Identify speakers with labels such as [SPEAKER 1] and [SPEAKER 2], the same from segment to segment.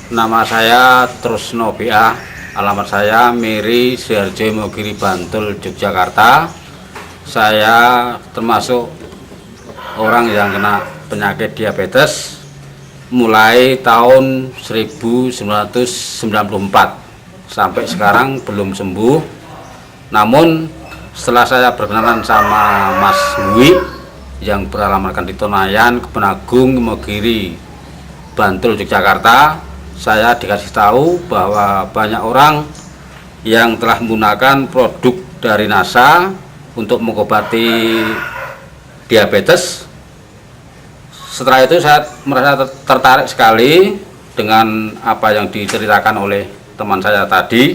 [SPEAKER 1] Nama saya Trusno BA, alamat saya Miri Siharjo Imogiri Bantul, Yogyakarta. Saya termasuk orang yang kena penyakit diabetes mulai tahun 1994 sampai sekarang belum sembuh. Namun setelah saya berkenalan sama Mas Wi yang beralamatkan di Tonayan, Kebon Agung, Imogiri, Bantul, Yogyakarta, saya dikasih tahu bahwa banyak orang yang telah menggunakan produk dari NASA untuk mengobati diabetes. Setelah itu saya merasa tertarik sekali dengan apa yang diceritakan oleh teman saya tadi.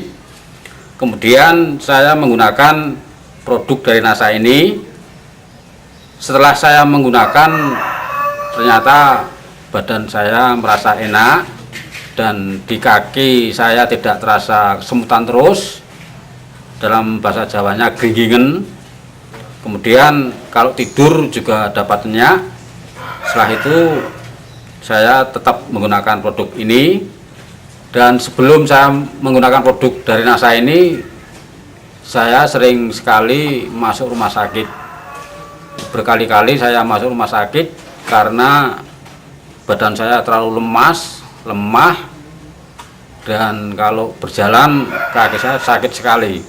[SPEAKER 1] Kemudian saya menggunakan produk dari NASA ini. Setelah saya menggunakan, ternyata badan saya merasa enak dan di kaki saya tidak terasa kesemutan terus, dalam bahasa Jawanya gringgingen. Kemudian kalau tidur juga dapat nyenyak. Setelah itu saya tetap menggunakan produk ini, dan sebelum saya menggunakan produk dari NASA ini, saya sering sekali masuk rumah sakit. Berkali-kali saya masuk rumah sakit karena badan saya terlalu lemah, dan kalau berjalan kaki saya sakit sekali.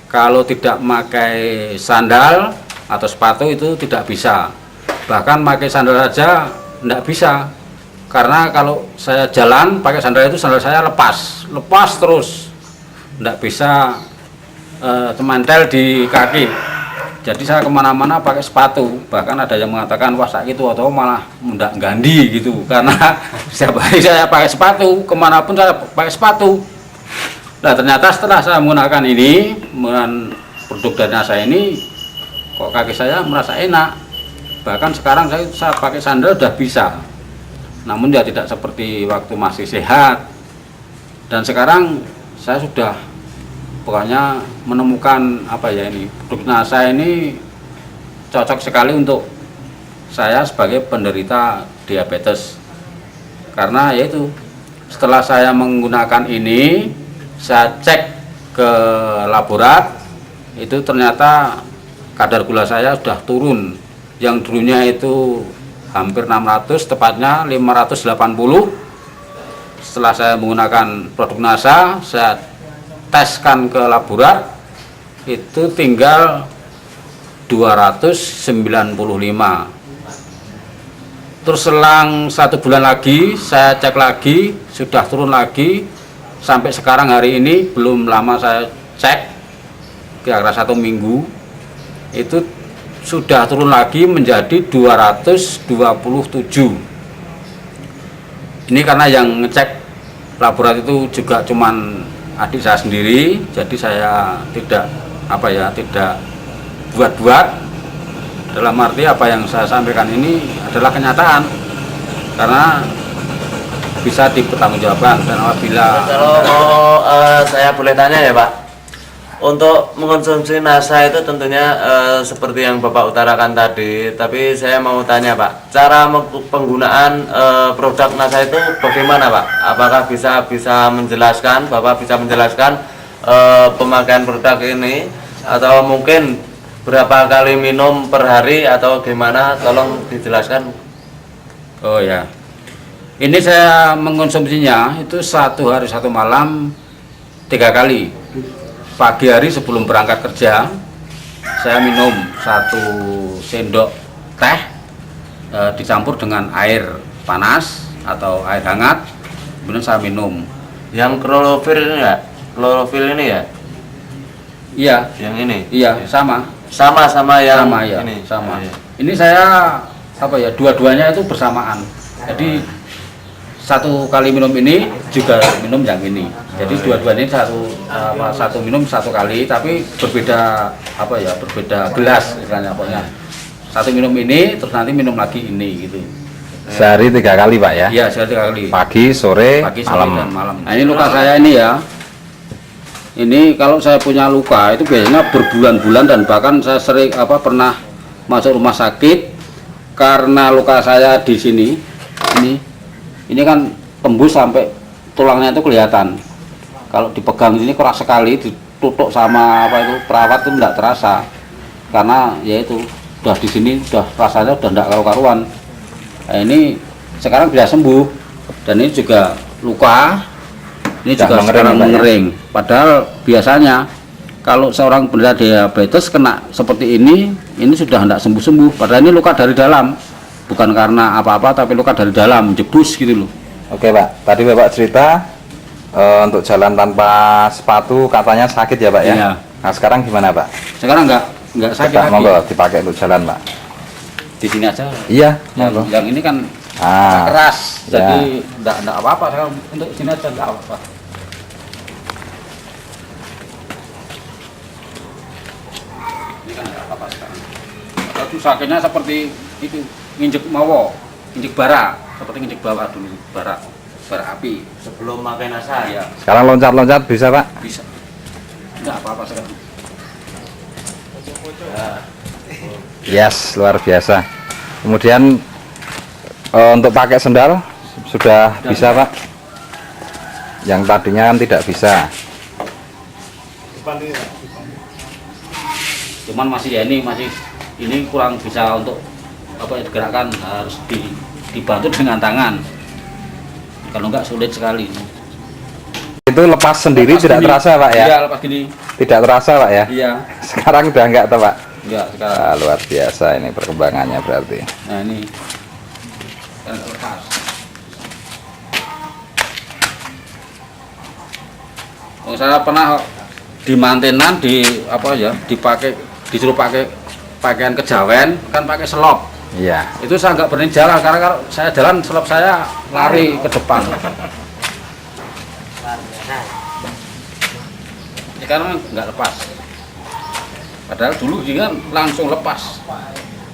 [SPEAKER 1] Kalau tidak pakai sandal atau sepatu itu tidak bisa, bahkan pakai sandal saja tidak bisa, karena kalau saya jalan pakai sandal itu sandal saya lepas terus, tidak bisa menempel di kaki. Jadi saya kemana-mana pakai sepatu, bahkan ada yang mengatakan wah sakit itu atau malah mendak gandhi gitu, karena setiap hari saya pakai sepatu, kemanapun saya pakai sepatu. Nah ternyata setelah saya menggunakan ini, menggunakan produk dari NASA ini, kok kaki saya merasa enak. Bahkan sekarang saya pakai sandal udah bisa, namun ya tidak seperti waktu masih sehat. Dan sekarang saya sudah pokoknya menemukan apa ya, ini produk NASA ini cocok sekali untuk saya sebagai penderita diabetes. Karena yaitu setelah saya menggunakan ini, saya cek ke laborat, itu ternyata kadar gula saya sudah turun. Yang dulunya itu hampir 600, tepatnya 580. Setelah saya menggunakan produk NASA, saya teskan ke laborat, itu tinggal 295. Terus selang 1 bulan lagi saya cek lagi, sudah turun lagi. Sampai sekarang hari ini belum lama saya cek, kira-kira 1 minggu, itu sudah turun lagi menjadi 227. Ini karena yang ngecek laborat itu juga cuman adik saya sendiri, jadi saya tidak tidak buat-buat. Dalam arti apa yang saya sampaikan ini adalah kenyataan, karena bisa dipertanggungjawabkan. Dan apabila
[SPEAKER 2] kalau saya boleh tanya ya Pak, untuk mengkonsumsi NASA itu tentunya seperti yang Bapak utarakan tadi, tapi saya mau tanya Pak, cara penggunaan produk NASA itu bagaimana Pak? Apakah bisa menjelaskan, Bapak bisa menjelaskan pemakaian produk ini, atau mungkin berapa kali minum per hari atau gimana? Tolong dijelaskan.
[SPEAKER 1] oh ya, ini saya mengkonsumsinya itu 1 hari 1 malam 3 kali. Pagi hari sebelum berangkat kerja, saya minum 1 sendok teh dicampur dengan air panas atau air hangat, kemudian saya minum.
[SPEAKER 2] Yang klorofil ini ya? Klorofil ini ya?
[SPEAKER 1] Iya.
[SPEAKER 2] Yang ini?
[SPEAKER 1] Iya, sama yang
[SPEAKER 2] sama ya?
[SPEAKER 1] ini. Sama. Ini saya dua-duanya itu bersamaan. Jadi 1 kali minum ini juga minum yang ini. Jadi dua-duanya satu minum 1 kali, tapi berbeda berbeda gelas istilahnya, pokoknya. 1 minum ini, terus nanti minum lagi ini gitu.
[SPEAKER 3] Sehari 3 kali Pak ya?
[SPEAKER 1] Iya, sehari 3 kali.
[SPEAKER 3] Pagi, sore,
[SPEAKER 1] dan malam. Nah ini luka saya ini ya. Ini kalau saya punya luka itu biasanya berbulan-bulan, dan bahkan saya sering pernah masuk rumah sakit karena luka saya di sini ini kan tembus sampai tulangnya itu kelihatan. Kalau dipegang ini keras sekali, ditutup sama apa itu perawat itu enggak terasa, karena ya itu udah di sini udah rasanya udah enggak karu-karuan. Nah, ini sekarang bisa sembuh, dan ini juga luka, ini juga sekarang mengering. Padahal biasanya kalau seorang penderita diabetes kena seperti ini sudah tidak sembuh-sembuh. Padahal ini luka dari dalam, bukan karena apa-apa, tapi luka dari dalam, jebus gitu loh.
[SPEAKER 3] Oke Pak, tadi Bapak cerita untuk jalan tanpa sepatu katanya sakit ya Pak ya?
[SPEAKER 1] Iya.
[SPEAKER 3] Nah sekarang gimana Pak?
[SPEAKER 1] Sekarang enggak sakit
[SPEAKER 3] Kita
[SPEAKER 1] lagi.
[SPEAKER 3] monggo dipakai untuk jalan Pak.
[SPEAKER 1] Di sini aja.
[SPEAKER 3] Iya,
[SPEAKER 1] Yang,
[SPEAKER 3] monggo.
[SPEAKER 1] yang ini kan keras,
[SPEAKER 3] ya.
[SPEAKER 1] jadi enggak apa-apa. Sekarang untuk sini aja enggak apa-apa. Ini kan enggak apa-apa sekarang. Tapi sakitnya seperti itu, nginjek mawo, nginjek bara, seperti nginjek bawah dulu, bara api.
[SPEAKER 2] Sebelum pakai NASA.
[SPEAKER 1] Iya,
[SPEAKER 3] Sekarang loncat-loncat bisa Pak?
[SPEAKER 1] bisa. Enggak apa-apa sekarang.
[SPEAKER 3] Yes, luar biasa. Kemudian untuk pakai sendal sudah bisa Pak? Yang tadinya kan tidak bisa.
[SPEAKER 1] Cuman masih ya ini kurang bisa untuk apa ya, digerakkan, harus dibantu dengan tangan. Kalau enggak sulit sekali.
[SPEAKER 3] Itu lepas sendiri
[SPEAKER 1] Lepas
[SPEAKER 3] tidak
[SPEAKER 1] gini.
[SPEAKER 3] terasa Pak ya?
[SPEAKER 1] Iya, lepas gini.
[SPEAKER 3] Tidak terasa Pak ya?
[SPEAKER 1] Iya.
[SPEAKER 3] Sekarang udah enggak tuh Pak?
[SPEAKER 1] Enggak sekarang.
[SPEAKER 3] Ah, luar biasa ini perkembangannya berarti.
[SPEAKER 1] Nah, ini kan lepas. Oh, saya pernah di mantenan apa ya, disuruh pakai pakaian kejawen, kan pakai selop.
[SPEAKER 3] Iya.
[SPEAKER 1] Itu saya nggak berani jalan, karena kalau saya jalan selop saya lari ke depan. Sekarang nggak lepas. Padahal dulu juga langsung lepas.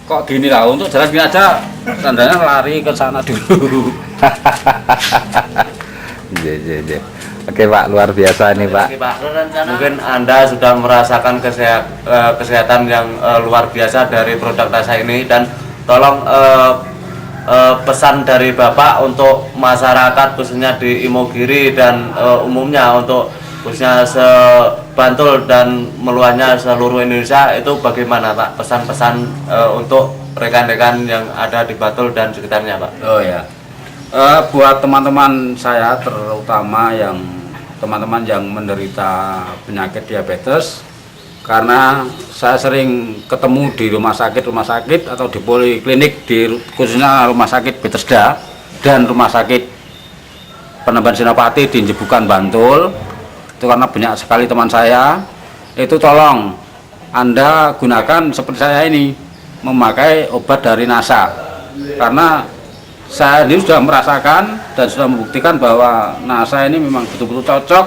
[SPEAKER 1] Kok gini lah, untuk jalan gini aja tandanya lari ke sana dulu.
[SPEAKER 3] Iya. Oke Pak, luar biasa ini Pak.
[SPEAKER 2] Oke, Pak. Mungkin Anda sudah merasakan kesehatan yang luar biasa dari produk NASA ini, dan tolong pesan dari Bapak untuk masyarakat khususnya di Imogiri dan umumnya untuk khususnya Bantul dan meluasnya seluruh Indonesia, itu bagaimana Pak pesan-pesan untuk rekan-rekan yang ada di Bantul dan sekitarnya Pak?
[SPEAKER 1] Oh ya, buat teman-teman saya, terutama teman-teman yang menderita penyakit diabetes, karena saya sering ketemu di rumah sakit atau di poliklinik, khususnya rumah sakit Bethesda dan rumah sakit Penambahan Senopati di Jebukan, Bantul. Itu karena banyak sekali teman saya. Itu tolong Anda gunakan seperti saya ini, memakai obat dari NASA, karena saya ini sudah merasakan dan sudah membuktikan bahwa NASA ini memang betul-betul cocok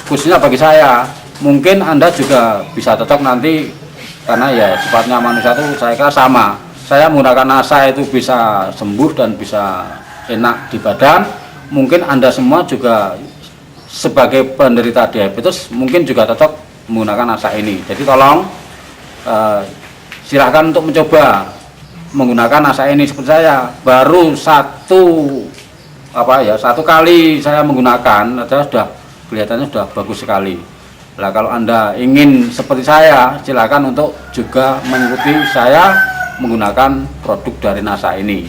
[SPEAKER 1] khususnya bagi saya. Mungkin Anda juga bisa cocok nanti, karena ya sifatnya manusia itu saya kira sama. Saya menggunakan NASA itu bisa sembuh dan bisa enak di badan. Mungkin Anda semua juga sebagai penderita diabetes mungkin juga cocok menggunakan NASA ini. Jadi tolong silahkan untuk mencoba menggunakan NASA ini seperti saya. Baru satu kali saya menggunakan, sudah kelihatannya sudah bagus sekali. Nah, kalau Anda ingin seperti saya, silakan untuk juga mengikuti saya menggunakan produk dari NASA ini.